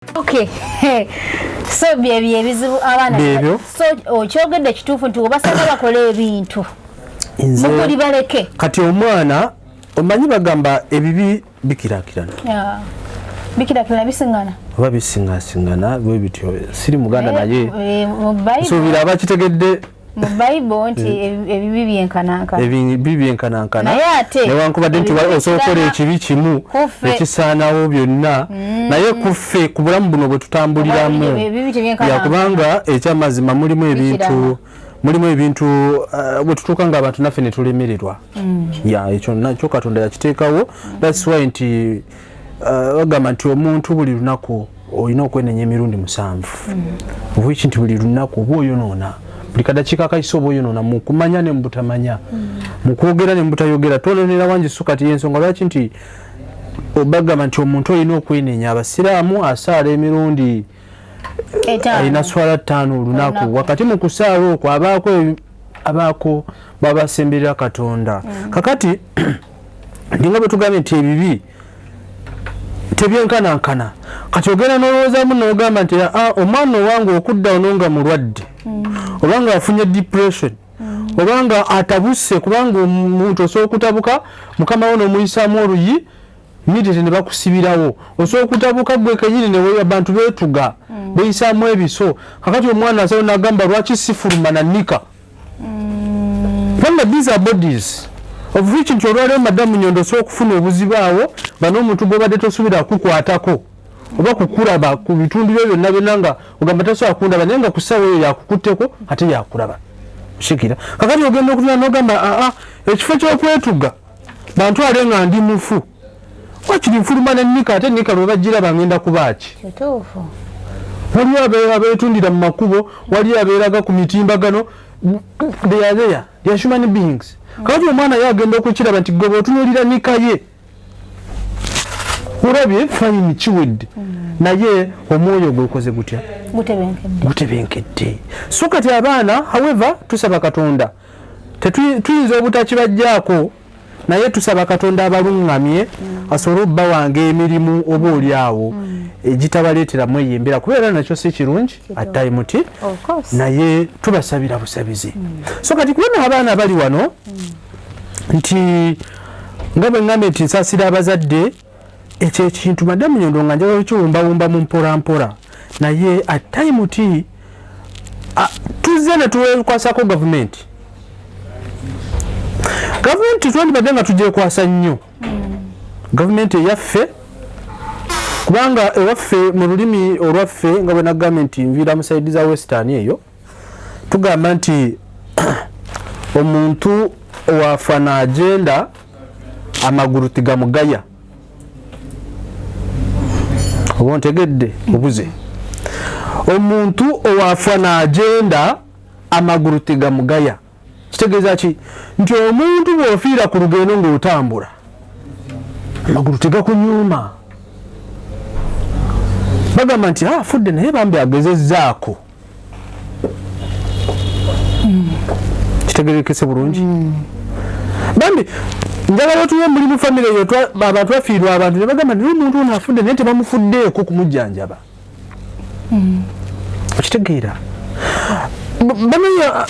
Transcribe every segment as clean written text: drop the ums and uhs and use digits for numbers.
Okay. So bye bizibu abana. So okyogedde kituufu nti obasanga bakola ebintu. Mukuli baleke. Kati omwana omanyi bagamba ebibi bikirakirana. Yeah. Bikirakirana bisingana. Oba bisingana bwe bityo siri muganda naye. So biraba kitegedde mu Bible nti ebibi byenkanankana. Ebibi byenkanankana. Ne wankubadde nti osobola ekibi kimu ekisaanawo byonna naye kuffe ku bulamu buno bwe tutambuliramu. Yakubanga ekyamazima mulimu ebintu bwe tutuuka nga abantu naffe ne tulemererwa. Ekyo nakyo Katonda yakiteekawo. That's why nti bagamba nti omuntu buli lunaku olina okwenenya emirundi 7. Obwiki nti buli lunaku oba oyonoona. Buli kadakiika akayise oba oyonoona mu kumanya ne mu butamanya. Mu kwogera ne mu butayogera. Twolonera Wanjisu kati y'ensonga lwaki nti bagamba nti omuntu olina okwenenya. Abasiraamu asaala emirundi alina swala 5 olunaku. Wakati mu kusaala okwo abaako babasemberera Katonda. Kakati ndinga bwe tugambye nti ebibi tebyenkanankana. Kati ogenda n'olowoozamu n'ogamba nti omwana owange okudda ononga mulwadde. Obanga afunye depression. Obanga atabuse kubanga omuntu osobola okutabuka mukama wo n'omuyisaamu oluyi immediately ne bakusibirawo. Osobola okutabuka gwe kenyini ne weeyo abantu beetuga beeyisaamu ebiso. Kakati omwana asawo n'agamba lwaki sifuluma na nika. Remember these are bodies. Of which nti olwaleero madamu Nyondo osobola okufuna obuzibu awo nga n'omuntu gw'obadde tosuubira kukwatako oba kukulaba ku bitundu byo byonna byonna nga ogamba tasobola kundaba naye nga ku ssaawa eyo yakukutteko ate yakulaba. Shikira. Kakati ogenda okutula n'ogamba ekifo ky'okwetuga bantwale nga ndi mufu. Wakiri nfuluma ne nika ate nika lwe bagiraba ngenda kubaaki. Kituufu. Waliwo abeetundira mu makubo, waliwo abeeraga ku mitimbagano. They are human beings. Kakati omwana ye agenda okukiraba nti gwe bw'otunuulira nika ye olabye fayini kiwedde naye omwoyo gwekoze gutya gutebenkedde. So kati abaana however tusaba Katonda tuyinza obutakibajjaako naye tusaba Katonda abalungamye asobole obbawanga emirimu oba oli awo egitabaleeteramu eyembera kubeera nakyo si kirungi attayi muti naye tubasabira busabizi. So kati kubona abaana bali wano nti nga bwe ngambye nti nsaasira abazadde ekyo ekintu madamu Nyondo nga njagala kiwumbawumba mu mpolampola naye attayi muti tuzze ne tuwekwasako gavumenti. Gavumenti twandibadde nga tugyekwasa nnyo. Gavumenti eyaffe kubanga ewaffe mu lulimi olwaffe nga bwe nagambye nti nviira mu saidi za western eyo tugamba nti omuntu owafa n'agenda amagulu tigamugaya. Oba ontegedde obuze. Omuntu owafa n'agenda amagulu tigamugaya. Kitegeeza ki? Nti omuntu bw'ofiira ku lugendo ng'otambula amagulu tegakunyuma. Bagamba nti afudde naye bambi agezezzaako. Kitegerekese bulungi. Bambi njagala otuye muri mu family eyo abantu bafiirwa abantu ne bagamba nti omuntu ono afudde naye tebamufuddeeko kumujjanjaba. Okitegeera. Bamanya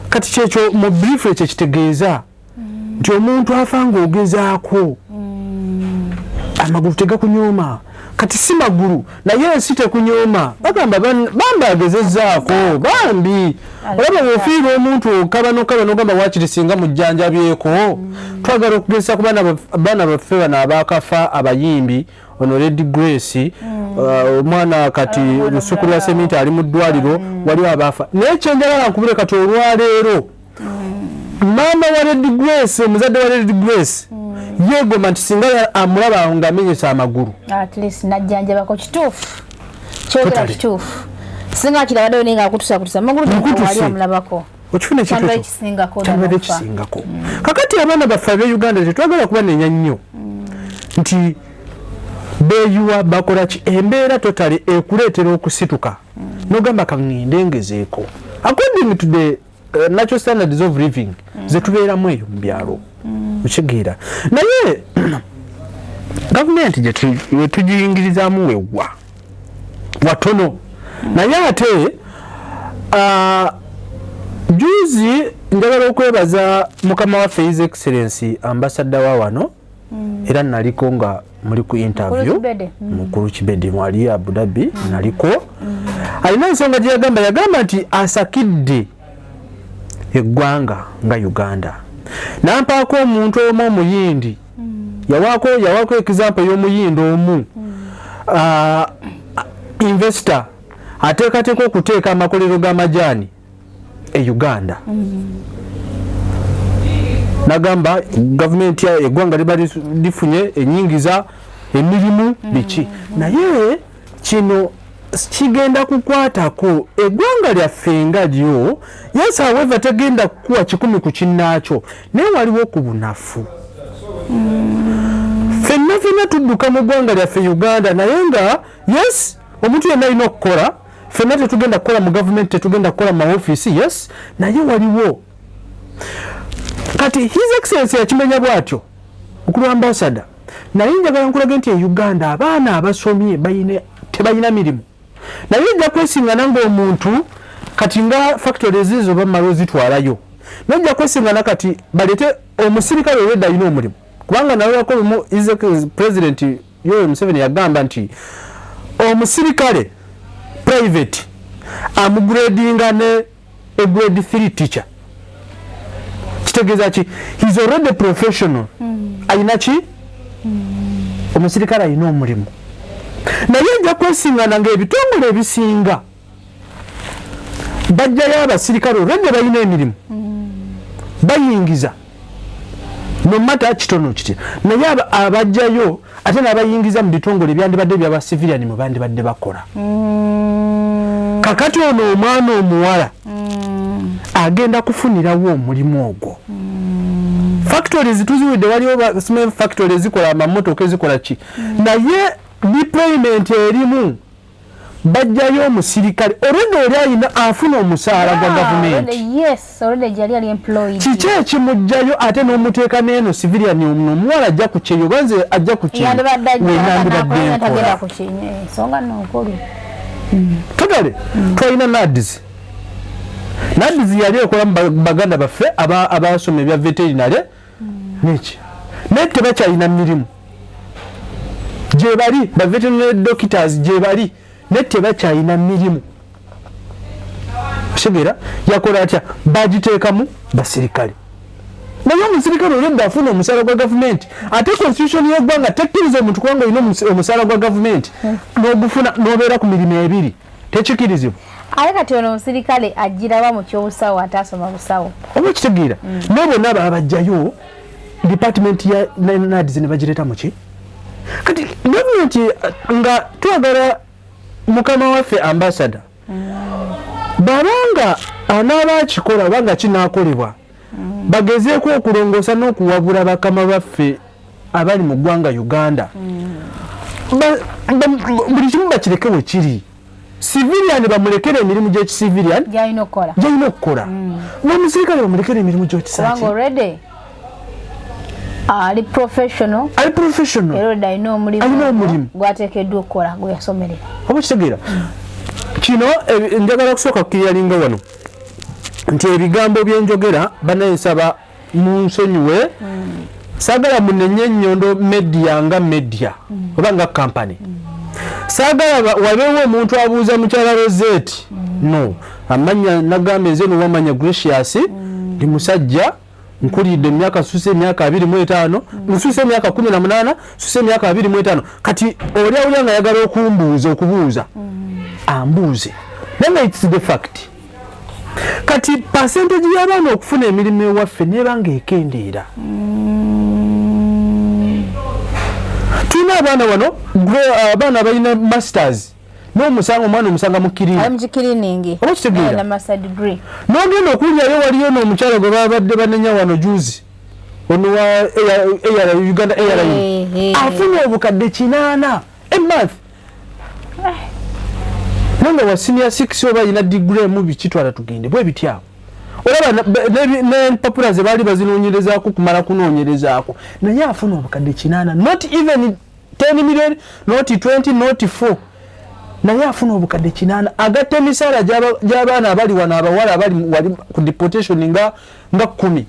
kati kyekyo mu brief ekyo kitegeeza nti omuntu afa ng'ogezaako amagulu tegakunyuma. Kati si magulu naye si tekunyuma. Bagamba bambi agezezzaako bambi. Olaba bw'ofiirwa omuntu okaba n'ogamba waakiri singa mujjanjabyeko. Twagala okugezesa ku baana baffe bano abaakafa abayimbi ono Red Grace omwana kati lusuku lwa Seminti ali mu ddwaliro waliwo abaafa. Naye kyenjagala nkubire kati olwaleero maama wa Red Grace omuzadde wa Red Grace yeegomba nti singa amulaba ng'amenyesa amagulu at least najjanjabako kituufu kyogera kituufu singa kirabaddeyo naye ng'akutusa amagulu wali amulabako okifuna ekisingako. Kakati abaana baffe ab'e Uganda tetwagala kubanenya nnyo nti beeyuwa bakola ki embeera totale ekuleetera okusituka n'ogamba kaŋŋende ngezeeko according to the natural standards of living ze tubeeramu eyo mu byalo okitegeera. Naye gavumenti gye tugiyingirizaamu wewa watono naye ate juzi njagala okwebaza mukama waffe His Excellency ambassador wa wano era naliko nga muri ku interview mukuru Kibede mwali Abu Dhabi naliko alina ensonga gye yagamba nti asakidde eggwanga nga Uganda nampaako omuntu omu omuyindi yawako example y'omuyindi omu investor ateekateeka okuteeka amakolero g'amajaani Uganda nagamba government ya eggwanga liba lifunye enyingiza emirimu biki naye kino kigenda kukwatako eggwanga lyaffe nga lyo yes however tegenda kuwa 10 ku kinnaakyo naye waliwo ku bunafu fenna tudduka mu ggwanga lyaffe Uganda naye nga yes omuntu yenna alina okukola fenna tetugenda kukola mu government tetugenda kukola mu office yes naye waliwo kati His Excellency yakimenya bwatyo okulu ambassador naye njagala nkulaga nti Uganda abaana abasomye tebalina mirimu naye nja kwesingana ng'omuntu kati nga factories ezo bamala ozitwalayo najja kwesingana kati balete omusirikale olwedda alina omulimu kubanga nawe yakola President Yoweri Museveni yagamba nti omusirikale private amugradinga ne a grade 3 teacher kitegeeza ki he's already professional alina ki omusirikale alina omulimu naye nja kwesingana ng'ebitongole ebisinga bajjayo abasirikale olwedde balina emirimu bayingiza nomata kitono kiti naye abajjayo ate n'abayingiza mu bitongole byandibadde by'abasiviliani mu bandibadde bakola kakati ono omwana omuwala agenda kufunirawo omulimu ogwo factories tuziwedde waliwo cement factories zikola amamotoka ezikola ki naye deployment erimu bajjayo omusirikale olwedde oli alina afuna omusaala gwa gavumenti kiki ekimujjayo ate n'omuteeka n'eno civilian omuwala ajja ku kyeyo banze ajja ku kyeyo totale twalina NADS yali ekola mu baganda baffe abasoma ebya veterinary neki naye tebakyalina mirimu gye bali ba veterinary doctors gye bali naye tebakyalina mirimu segera yakola atya bagiteekamu basirikale naye omusirikale olwedde afuna omusaala gwa gavumenti ate constitution y'eggwanga tekkiriza omuntu kubanga olina omusaala gwa gavumenti n'ogufuna n'obeera ku mirimu ebiri tekikirizibwa ate kati ono omusirikale agiraba mu ky'obusawo ataasoma busawo oba kitegeera naye bonna babajjayo department ya NADS ne bagireeta mu ki kati gavumenti nga twagala mukama waffe ambassador babanga anaaba akikola banga kinaakolebwa bagezeeko okulongoosa n'okuwabula bakama baffe abali mu ggwanga Uganda buli kimu bakireke we kiri civilian bamulekere emirimu gy'ekicivilian gyalina okukola n'omusirikale bamulekere emirimu gy'ekisaki ali professional era alina omulimu gwateekeddwa okukola gwe yasomerera oba kitegeera kino njagala kusooka kukiriyalinga wano nti ebigambo byenjogera banayensaba munsonyiwe saagala munenye Nyondo Media nga media oba nga company saagala wabeewo omuntu abuuza mukyala Rozet no amanya nagamba nze nowamanya Gracious ndi musajja nkulidde emyaka suuse emyaka 25 nsuuse emyaka 18 suuse emyaka 25 kati oli awulya nga yagala okubuuza ambuuze naye it's the fact kati percentage y'abaana okufuna emirimu ewaffe nebanga ekendeera tulina abaana wano abaana balina masters n'omusanga omwana omusanga mu kiriningi oba kitegeera n'ogenda okuwulirayo waliyo n'omukyala gwe babadde banenya wano juzi ono wa Uganda Airline afunye obukadde 8 a month nanga wa senior 6 oba ina degree mu bikitwala tugende bwe bityawo olaba ne papula ze bali bazinoonyerezaako kumala kunoonyerezaako naye afuna obukadde 8 not even 10 million not 20 not 4 naye afuna obukadde 8 agatta emisaala gy'abaana abali wano abawala abali ku deportation nga 10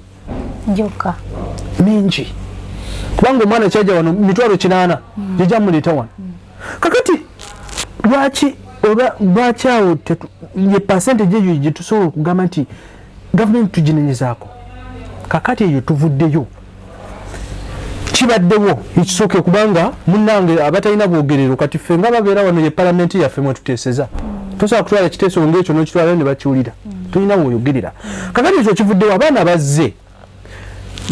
njoka mingi kubanga omwana kyajja wano 800 jja muleeta wano kakati lwaki awo ye percentage eyo gye tusobola okugamba nti gavumenti tuginenyezako kakati eyo tuvuddeyo kibaddewo ekisooke kubanga munnange abatalina bwogerero kati ffe nga babeera wano ye palamenti yaffe mwe tuteeseza tosobola kutwala ekiteeso ng'ekyo n'okitwalayo ne bakiwulira tulina woyogerera kakati ekyo kivuddewo abaana bazze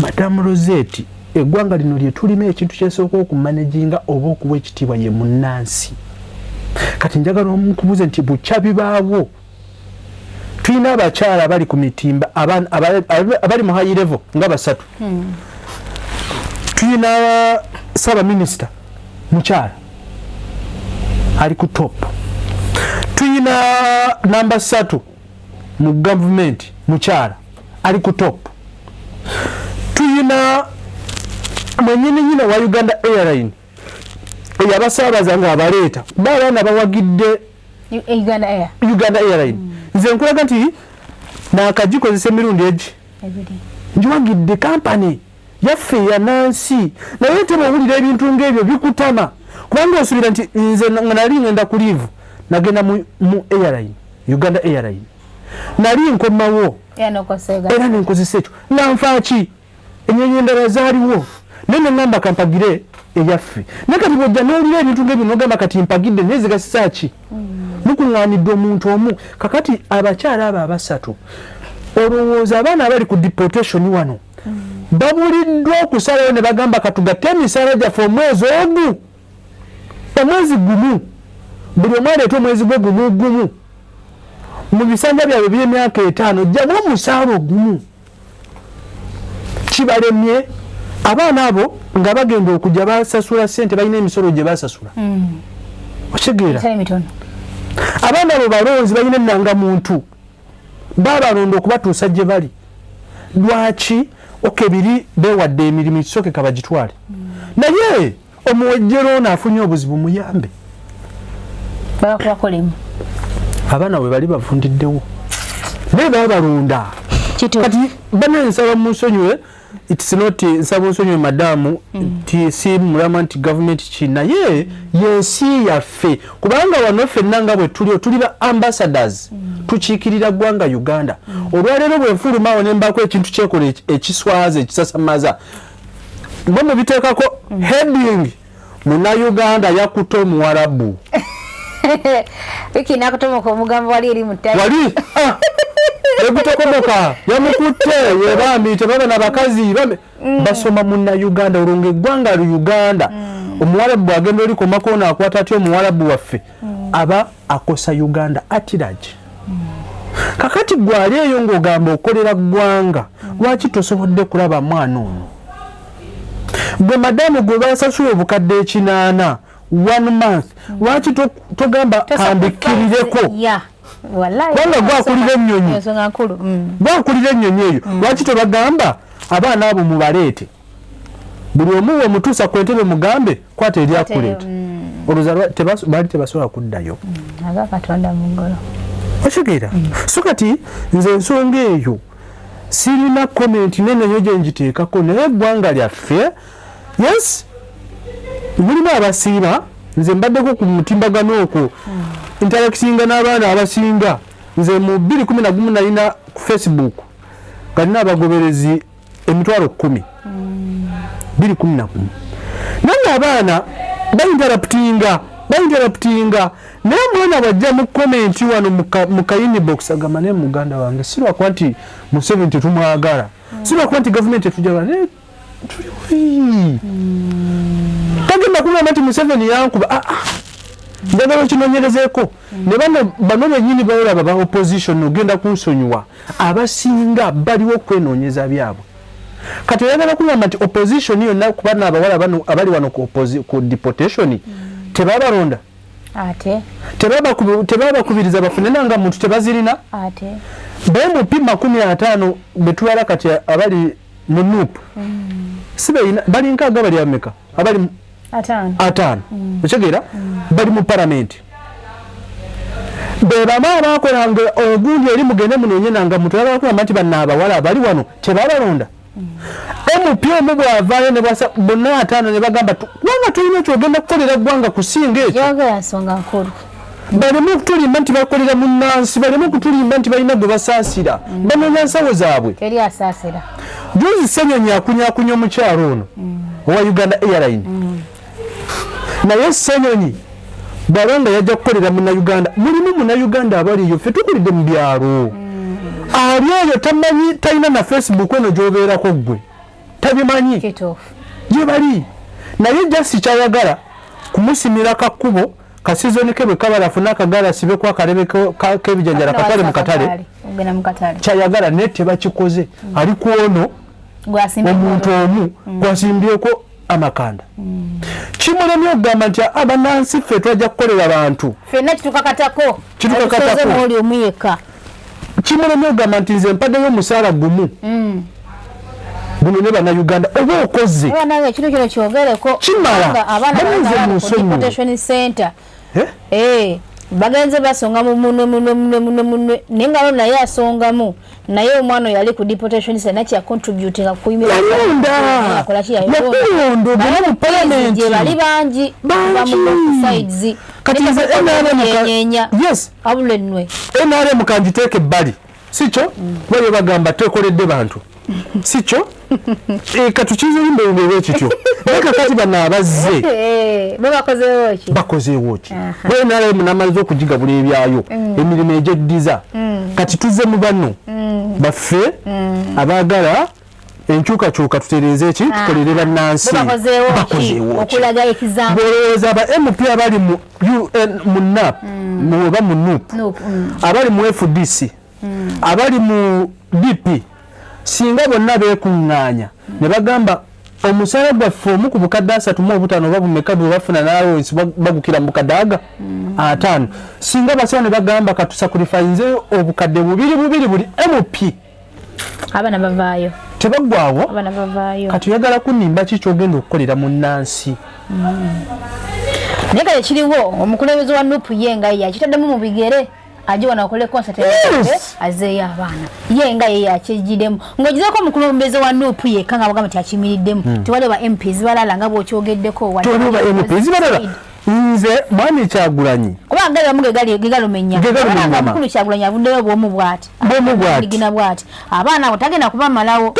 Madamu Rozet eggwanga lino lye tulimu ekintu kyesooka okumanaginga oba okuwa ekitiibwa ye munnansi kati njagala omukubuuze nti bukya bibaawo tulina abakyala abali ku mitimba abali mu high level nga 3 tulina Ssaabaminisita mukyala ali ku top tulina namba 3 mu gavumenti mukyala ali ku top tulina mwennyini wa Uganda Airline eyo abasaabaza nga abaleeta babaana bawagidde Uganda Airline nze nkulaga nti naakagikozesa emirundi egi ngiwagidde kampani yaffe ya Nansi naye tebawulira ebintu ng'ebyo bikutama kubanga osubira nti nze nali ngenda ku liivu nagenda mu airline Uganda Airline nali nkomawo era nenkozesa ekyo nanfaaki ennyonyi endala zaaliwo naye neŋŋamba kampagire eyaffe naye kati bwojja n'olira ebintu ng'ebyo n'ogamba kati mpagidde naye zigasisa ki mukuŋŋaanidde omuntu omu kakati abakyala abo 3 olowooza abaana abali ku deportation wano babuliddwa okusalayo ne bagamba katugatte emisaala gyaffe omwezi gumu buli omu aleeta omwezi gwe gumu mu bisanja byabwe by'emyaka 5 jjamu omusaala ogumu kibalemye abaana abo nga bagenda okujja basasula ssente balina emisolo gye basasula okitegeera abaana abo balonzi balina ennangamuntu babalonda okubatuusa gye bali lwaki okebiri beewadde emirimu ekisooke kabagitwale naye omuwejjero ono afunye obuzibu muyambe abaana bwe bali bavundiddewo naye babalonda kati banensaba munsonyiwe nsaba nsonyiwe madamu si mulama nti gavumenti ki naye yensi yaffe kubanga wano ffenna nga bwe tuli ba ambassadors tukiikirira ggwanga Uganda olwaleero bwe nfulumaawo ne mbaako ekintu kyekola ekiswaza ekisasamaza bwe mubiteekako heading Munnayuganda yakuta Omuwarabu wiki nakutomoka omugambo wali eri mutali wali ekutokomoka yamukutte yebambi tebaba n'abakazi basoma Munnayuganda olwo eggwanga lu Uganda Omuwarabu bw'agenda oli komako naakwata atya Omuwarabu waffe aba akosa Uganda atirage kakati gwali eyo ng'ogamba okolera ggwanga lwaki tosobodde kulaba mwana ono gwe madamu gwe basasula obukadde 8 1 month lwaki togamba kandikirireko kubanga gwakulira ennyonyi eyo lwaki tobagamba abaana abo mubaleete buli omu wemutuusa ku ntebe mugambe kwata eryakuleeta olowooza baali tebasobola kuddayo okitegeera so kati nze ensonga eyo sirina komenti neneyo gye ngiteekako naye eggwanga lyaffe yes mulimu abasiiba nze mbaddeko ku mutimbagano okwo interactinga n'abaana abasinga nze mu 2011 nalina ku Facebook nga nina abagoberezi 10,000 2011 naye abaana bayinterruptinga naye mwana bajja mu komenti wano mu kayini box agamba naye muganda wange sirwakuba nti Museveni tetumwagala sirwakuba nti gavumenti etujagala naye tagenda kugamba nti Museveni yankuba njagala okinonyerezeeko ne bano bennyini balaba ba opposition ogenda kunsonyiwa abasinga baliwo okwenoonyeza byabwe kati oyagala kugamba nti opposition yonna ku bana abawala bano abali wano ku deportation tebabalonda ate tebabakubiriza bafune nanga muntu tebazirina ate bemupi 50 betwala kati abali mu NUP sibe bali nkaga bali ameka abali 5 okitegeera bali mu parliament beba mama akolanga ogundi eri mugende munonye nanga mutwala ko amanti banaba wala bali wano tebabalonda MPO mu bwavayo ne bwasa bonna atano ne bagamba wanga tulina kyogenda kukolera gwanga kusinga ekyo yoga yasonga nkulu bali mu kutulimba nti bakolera mu nansi bali mu kutulimba nti balina gwe basaasira banonya nsawo zaabwe teri asaasira juzi Ssenyonyi akunyakunya omukyalo ono owa Uganda Airline naye Ssenyonyi bwabanga yajja kukolera Munnayuganda mulimu Munnayuganda abaliyo ffe tukulidde mu byalo ali oyo tamanyi talina na Facebook eno gy'obeerako ggwe tabimanyi gye bali naye jasi kyayagala kumusimira kakkubo kasizoni ke bwe kabalafu n'akagala sibeku akalebe k'ebijanjala katale mu katale kyayagala naye tebakikoze ali ku ono omuntu omu gwasimbyeko amakanda kimulemye okugamba nti abannansi ffe twajja kukolera bantu ffenna kitukakatako oli omuyeka kimulemye okugamba nti nze mpaddeyo omusaala gumu guno ne Bannayuganda oba okoze nange kino kino kyogereko kimala abaana center bagenze basonga munwe naye nga naye asongamu naye omwana oyo yali ku deportation center nakya contributing kuyimira bali bangi sides kati abule nwe NRM kanjiteeke ebbali sikyo bayo bagamba tekoledde bantu sikyo katukizirimbe ekityo naye kakati bano abazze bakozeewo ki bwe NRM n'amaliza okugigabula ebyayo emirimu egyeddiza kati tuzze mu bano baffe abaagala enkyukakyuka tutereeze eki tukolere bannansi bakozeewo bwolowooza aba MP abali mu NAP oba mu NUP abali mu FDC abali mu DP singa bonna beekuŋŋaanya ne bagamba omusaala gwaffe omu ku bukadde 35 oba bumeka bwe bafuna n'alowens bagukira mu bukadde 5 singa basawo ne bagamba katusakurifayinzeyo obukadde bubiri buli MP abaana bavaayo tebaggwawo kati oyagala kunimba ki kyogenda okukolera mu nnansi naye kale kiriwo omukulembeze wa NUP ye nga yakitaddemu mu bigere aje wanakole concert azeya abaana ye nga ye yakijidemu ng'ogizeeko omukulembeze wa NUP ye kanga bagamba tyakimiriddemu tewali ba MPs balala nga bw'okyogeddeko waliwo ba MPs balala nze mwami Kyagulanyi kuba ngali amuge gegalumenya mukulu Kyagulanyi avuddeyo bw'omu bw'ati ligina bw'ati abaana abo tagenda kubamalawo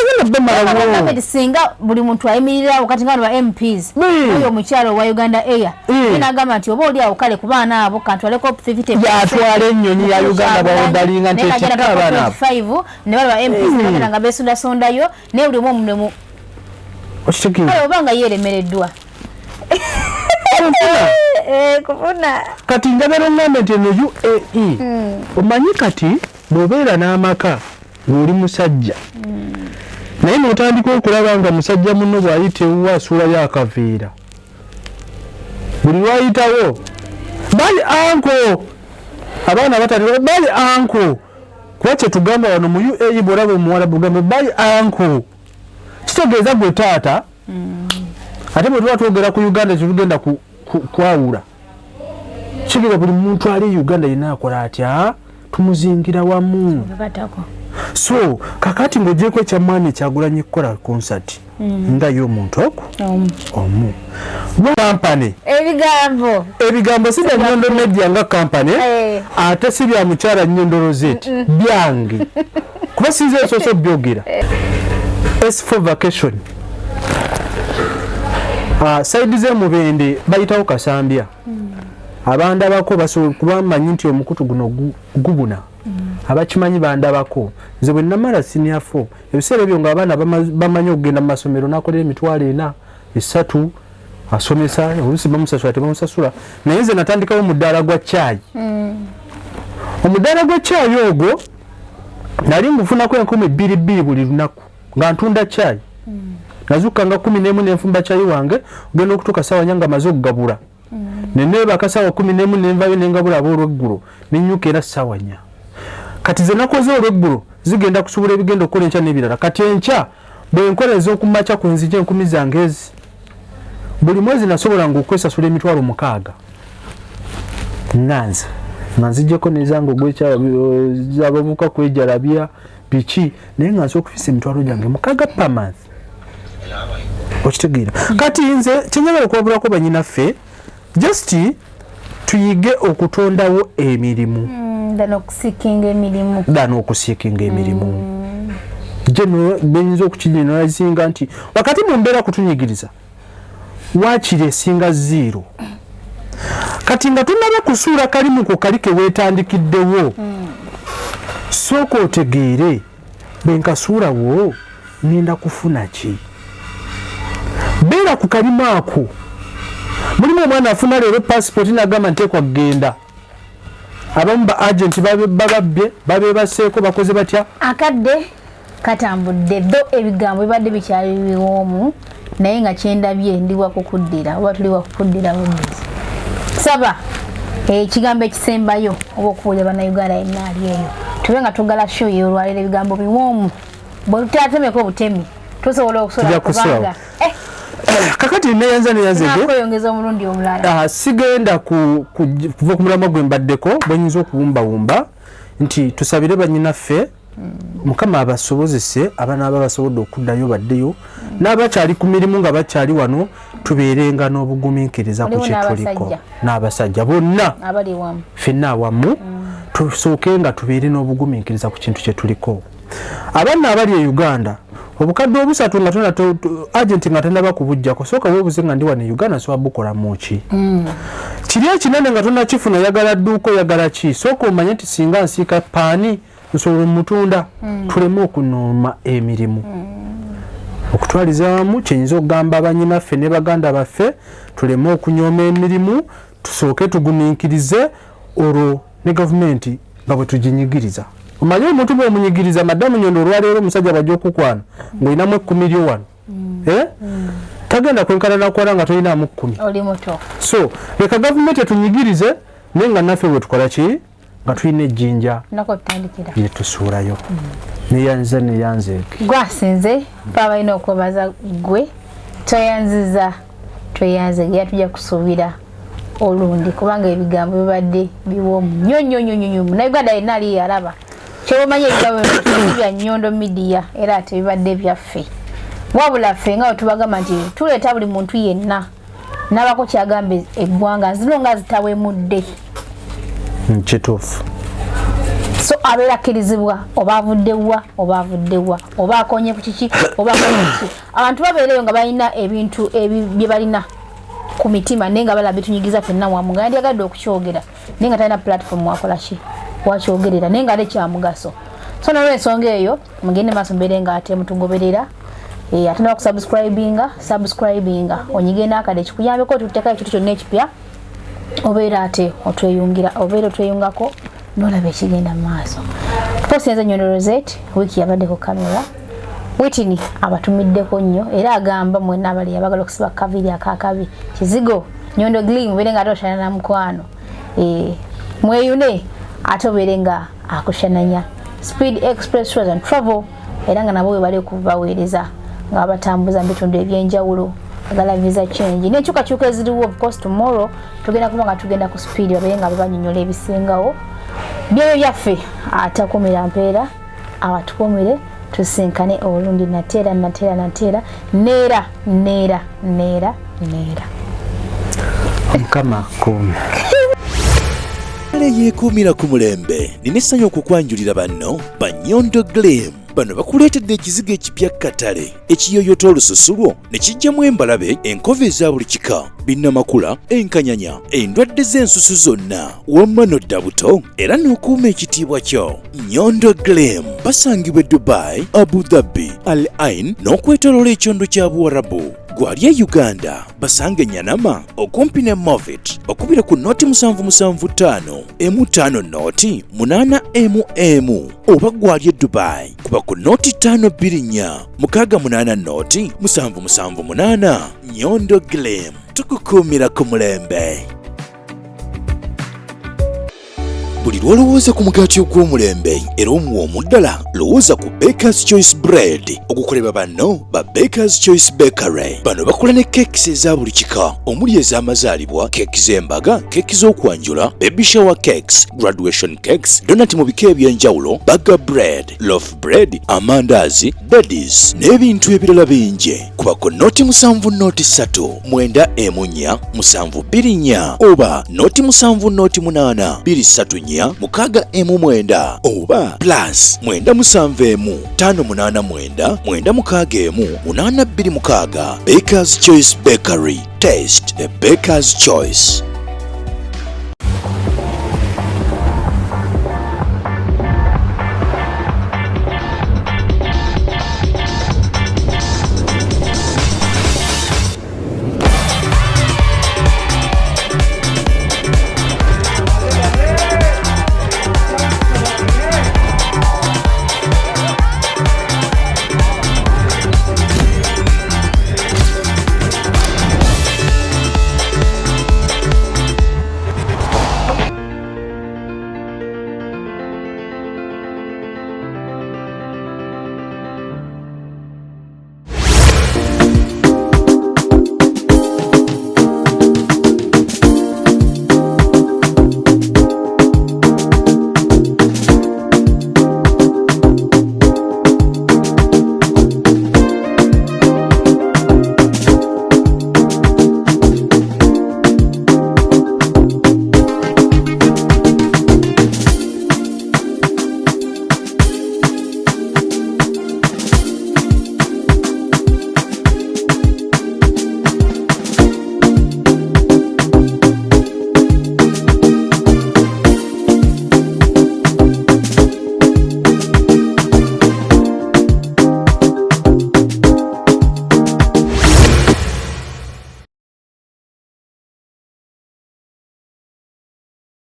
singa buli muntu ayimirirawo kati nga ba MPs oyo omukyalo wa Uganda Air n'agamba nti oba oli awo kale ku baana abo kantwaleko 50 yatwala ennyonyi ya Uganda bawodalinga nti ekika abaana abo 5 ne bali ba MPs bagenda nga beesondasondayo naye buli omu omunemu kale obanga yeeremereddwa kufuna kati njagala ngambe nti eno UAE omanyi kati bw'obeera n'amaka ng'oli musajja naye n'otandika okulaba nga musajja muno bw'ayiteewo asuulayo akaveera buli lwayitawo bali anko abaana batandika bali anko kuba kye tugamba wano mu UAE bw'olaba omuwala bugambe bali anko kitegeeza gwe taata ate bwe tuba twogera ku Uganda tetugenda kwawula kigera buli muntu ali Uganda yina akola atya tumuzingira wamu so kakati ng'ogyeko ekyamwami Kyagulanyi kukola concert nga y'omuntu oku omu kampani ebigambo si bya Nyondo Media nga kampani ate si bya mukyala Nyondo Rozet byange kuba sinze esoose byogera S4 vacation saidi z'emubende bayitawo kasambya abandabako basobola kubamanyi nti omukutu guno gubuna abakimanyi bandabako nze bwe namala senior 4 ebiseera ebyo ng'abaana bamanyi okugenda mu masomero n'akolera emitwalo 4 3 asomesa oluusi bamusasula tebamusasula naye nze natandikawo omudaala gwa caayi omudaala gwa caayi ogwo nali ngufunako 2,200 buli lunaku nga ntunda caayi nazuka nga 11 nenfumba caayi wange ogenda okutuuka sawa nyanga maze okugabula neneebaka sawa 11 nenvayo nengabula ab'olweggulo nenyuka era sawa 4 kati ze nakoze olweggulo zigenda kusobola ebigenda okukola enkya n'ebirala kati enkya bwe nkola ez'okumakya ku nzija 10 zange ezi buli mwezi nasobola nga okwesasula emitwalo 6 nganza nzijjeko nezango abavuka kwejalabya biki naye nga nsobola okufisa emitwalo gyange 6 per month. Okitegeera kati nze kyenyagala okwabulako banyinaffe just tuyige okutondawo emirimu dano okusiikinga emirimu geno benyiza okukigenerazinga nti wakati mu mbeera kutunyigiriza waakiri esinga 0 kati nga tunaba kusuula kalimu ku kali ke weetandikiddewo sooka otegeere bwenkasuulawo ngenda kufuna ki beera ku kalimu ako mulimu omwana afuna leero passport nagamba nteekwa kugenda abamu ba agent bababbye babeebaseeko bakoze batya akadde katambudde ddo ebigambo bibadde bikyali biwoomu naye nga kyendabye ndiwa kukuddira oba tuliwa kukuddira bumizi saba ekigambo ekisembayo oba okubuulira bannayuganda yenna ali eyo tube nga tugala show eyo olwaleero ebigambo biwoomu bwe tutatemeko obutemi tusobola okusobola kubanga kakati neyanzayongeza omulundi omulala sigenda kuva ku mulamwa gwe mbaddeko bwenyinza okuwumbawumba nti tusabire banyinaffe Mukama abasobozese abaana ababasobodde okuddayo baddeyo n'abakyali ku mirimu nga bakyali wano tubeerenga n'obugumiikiriza ku kye tuliko n'abasajja bonna ffenna awamu tusooke nga tubeere n'obugumiikiriza ku kintu kye tuliko. Abaana abali e Uganda obukadde obusatu nga tuna agent nga tannaba kubujjako sooka weebuze nga ndi wano e Uganda soba bukolamu ki kiri ekinene nga tonna kifuna oyagala dduuka oyagala ki sooka omanye nti singa nsiika paani nsobola mutunda tuleme okunooma emirimu okutwaliza wamu kyenyinza okugamba abanyinaffe ne baganda baffe tuleme okunyooma emirimu tusooke tugumiikirize olwo ne gavumenti nga bwe tuginyigiriza omanyi omuntu bw'omunyigiriza maddamu Nyondo olwaleero omusajja bajja okukwana ng'olinamu 10 miliyoni tagenda kwenkanana kukola nga tolinamu 10 oli muto so leka gavumenti etunyigirize naye nga naffe bwe tukola ki nga tulina ejjinja ne tusuulayo neyanze gwasinze paba ina okwebaza gwe toyanziza tweyanze gye tujja kusuubira olundi kubanga ebigambo bibadde biwoomu nnyo na Uganda yenna ali yalaba kyobamanya ebigambo bya Nyondo Media era ate bibadde byaffe wabula ffe nga tubagamba nti tuleeta buli muntu yenna n'abako kyagambe eggwanga zino nga zitawemudde kituufu so abeera akkirizibwa oba avuddewa oba akonye ku kiki oba kiki abantu babeereyo nga balina ebintu bye balina ku mitima naye nga balaba bitunyigiza ffenna wamu nga yandyagadde okukyogera naye nga talina platform wakola ki wakyogerera naye nga ate kyamugaso so nolw'ensonga eyo mugende maaso mbeere nga ate mutugoberera ate nakusubscribinga onyige n'akade kikuyambeko tuteekayo ekintu kyonna ekipya obeera ate otweyungako n'olaba ekigenda mu maaso. Posinze Nyondo Rozet wiiki yabadde ku kamera witini abatumiddeko nnyo era agamba mwenna abali abagala okusiba kaviri akakabi kizigo Nyondo Glim beere nga atoshana na mukwano mweyune ate obeere nga akushananya Speed Express Tours and Travel era nga nabo bali kubaweereza nga batambuza bitundu ebyenjawulo agala visa change n'enkyukakyuka eziriwo of course tomorrow tugenda kuba nga tugenda ku Speed babeere nga babanyonyola ebisingawo byeyo byaffe atakumira mpeera abatukumire tusinkane olundi nateera neera Mukama kumi yeekuumira ku mulembe nina essanyu okukwanjulira banno ba Nyondo Glim bano bakuleetedde ekizigo ekipya katale ekiyoyota olususu lwo ne kijjamu embalabe enkova eza buli kika binnamakula enkanyanya endwadde z'ensusu zonna wamma n'odda buto era n'okuuma ekitiibwa kyo. Nyondo Glim basangibwa Dubai, Abu Dhabi, Al Ain n'okwetooloola ekyondo kya Buwarabu. Gwali e Uganda basange Nyanama okumpi ne Movit okubira ku noti 775 M5 noti 8 oba gwali e Dubai kuba ku noti 524 680 noti 778. Nyondo Glim tukukuumira ku mulembe. buli lwolowooza ku mugaati ogw'omulembe era omuwoomu ddala lowooza ku Baker's Choice Bread okukolebwa banno ba Baker's Choice Bakery. Bano bakola ne cakes eza buli kika omuli ez'amazaalibwa, keeki z'embaga, keeki z'okwanjula, baby shower cakes, graduation cakes, donati mu bika eby'enjawulo, burger bread, loaf bread, amandaazi, daddies n'ebintu ebirala bingi. Kubako noti 7 noti 3 9 4 7 2 oba noti 7 noti 8 2 3 6 9 oba plus 9 7 5 8 9 9 6 8 2 6. Baker's Choice Bakery. Taste the Baker's Choice.